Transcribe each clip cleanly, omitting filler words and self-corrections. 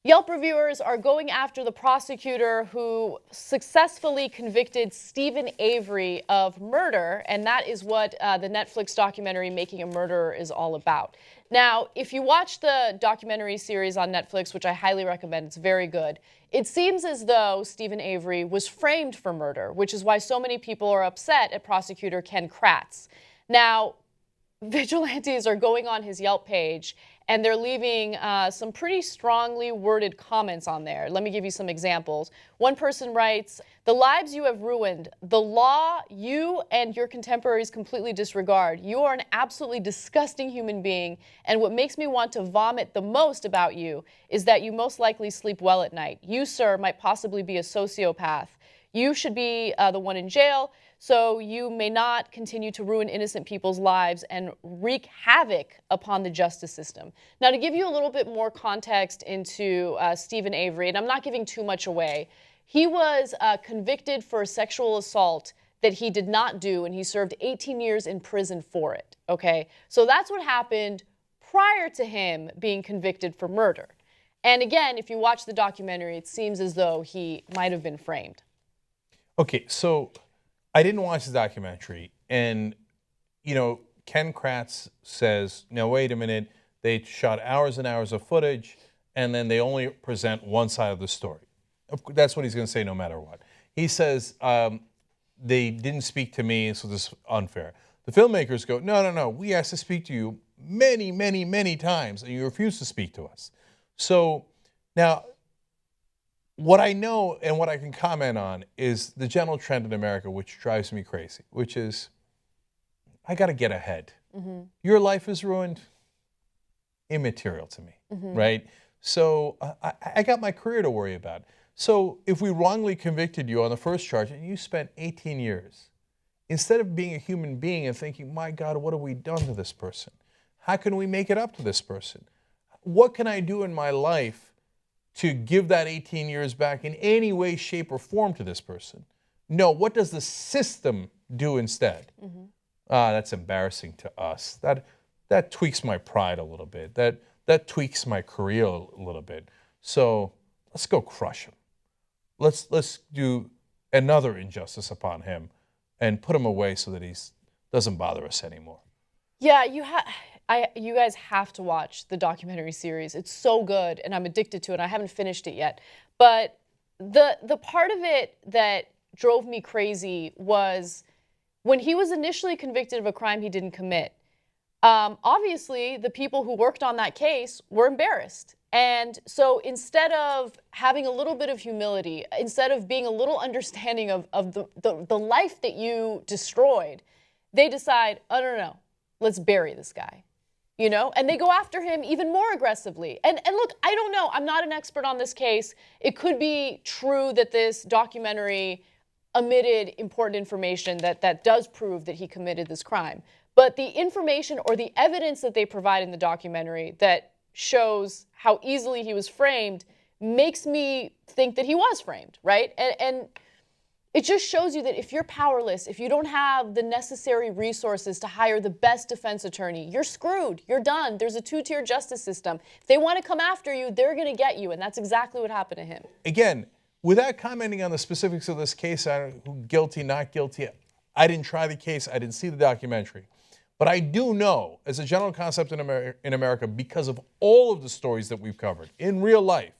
Yelp reviewers are going after the prosecutor who successfully convicted Stephen Avery of murder, and that is what the Netflix documentary Making a Murderer is all about. Now, if you watch the documentary series on Netflix, which I highly recommend, it's very good, it seems as though Stephen Avery was framed for murder, which is why so many people are upset at prosecutor Ken Kratz. Now, vigilantes are going on his Yelp page and they're leaving some pretty strongly worded comments on there. Let me give you some examples. One person writes, "The lives you have ruined, the law you and your contemporaries completely disregard. You are an absolutely disgusting human being, and what makes me want to vomit the most about you is that you most likely sleep well at night. You, sir, might possibly be a sociopath. You should be the one in jail, so you may not continue to ruin innocent people's lives and wreak havoc upon the justice system." Now, to give you a little bit more context into Stephen Avery, and I'm not giving too much away, he was convicted for sexual assault that he did not do, and he served 18 years in prison for it, okay? So that's what happened prior to him being convicted for murder. And again, if you watch the documentary, it seems as though he might have been framed. Okay, so I didn't watch the documentary, and, you know, Ken Kratz says, now wait a minute, they shot hours and hours of footage, and then they only present one side of the story. That's what he's going to say no matter what. He says, they didn't speak to me, so this is unfair. The filmmakers go, no, we asked to speak to you many, many, many times, and you refuse to speak to us. So now, what I know and what I can comment on is the general trend in America, which drives me crazy, which is, I got to get ahead. Mm-hmm. Your life is ruined, immaterial to me, right? So I got my career to worry about. So if we wrongly convicted you on the first charge and you spent 18 years, instead of being a human being and thinking, my God, what have we done to this person? How can we make it up to this person? What can I do in my life to give that 18 years back in any way, shape, or form to this person? No, what does the system do instead? That's embarrassing to us. That tweaks my pride a little bit. That tweaks my career a little bit. So let's go crush him. Let's do another injustice upon him and put him away so that he doesn't bother us anymore. Yeah, you guys have to watch the documentary series. It's so good, and I'm addicted to it. I haven't finished it yet. But the part of it that drove me crazy was when he was initially convicted of a crime he didn't commit. Obviously, the people who worked on that case were embarrassed. And so instead of having a little bit of humility, instead of being a little understanding of the life that you destroyed, they decide, oh, no, let's bury this guy. You know, and they go after him even more aggressively. And look, I don't know. I'm not an expert on this case. It could be true that this documentary omitted important information that does prove that he committed this crime. But the information or the evidence that they provide in the documentary that shows how easily he was framed makes me think that he was framed, right? And it just shows you that if you're powerless, if you don't have the necessary resources to hire the best defense attorney, you're screwed. You're done. There's a two-tier justice system. If they want to come after you, they're going to get you, and that's exactly what happened to him. Again, without commenting on the specifics of this case, guilty, not guilty, I didn't try the case. I didn't see the documentary. But I do know, as a general concept in America, because of all of the stories that we've covered in real life,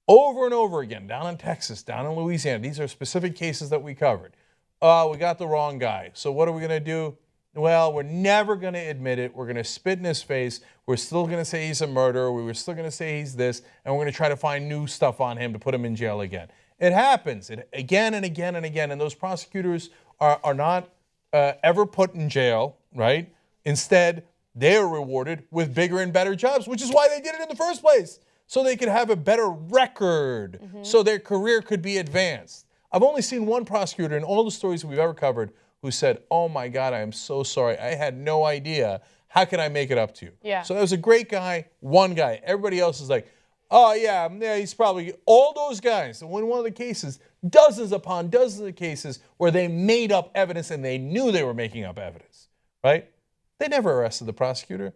over and over again, down in Texas, down in Louisiana, these are specific cases that we covered. We got the wrong guy. So what are we going to do? Well, we're never going to admit it. We're going to spit in his face. We're still going to say he's a murderer. We were still going to say he's this. And we're going to try to find new stuff on him to put him in jail again. It happens again and again and again. And those prosecutors are not ever put in jail, right? Instead, they are rewarded with bigger and better jobs, which is why they did it in the first place. So they could have a better record, so their career could be advanced. I've only seen one prosecutor in all the stories we've ever covered who said, oh my God, I am so sorry. I had no idea. How can I make it up to you? Yeah. So that was a great guy, one guy. Everybody else is like, oh yeah, he's probably, all those guys. And in one of the cases, dozens upon dozens of cases where they made up evidence and they knew they were making up evidence, right? They never arrested the prosecutor.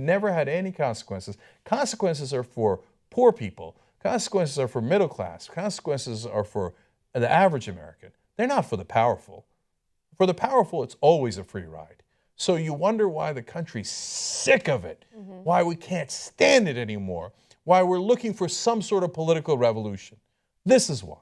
Never had any consequences. Consequences are for poor people. Consequences are for middle class. Consequences are for the average American. They're not for the powerful. For the powerful, it's always a free ride. So you wonder why the country's sick of it, why we can't stand it anymore, why we're looking for some sort of political revolution. This is why.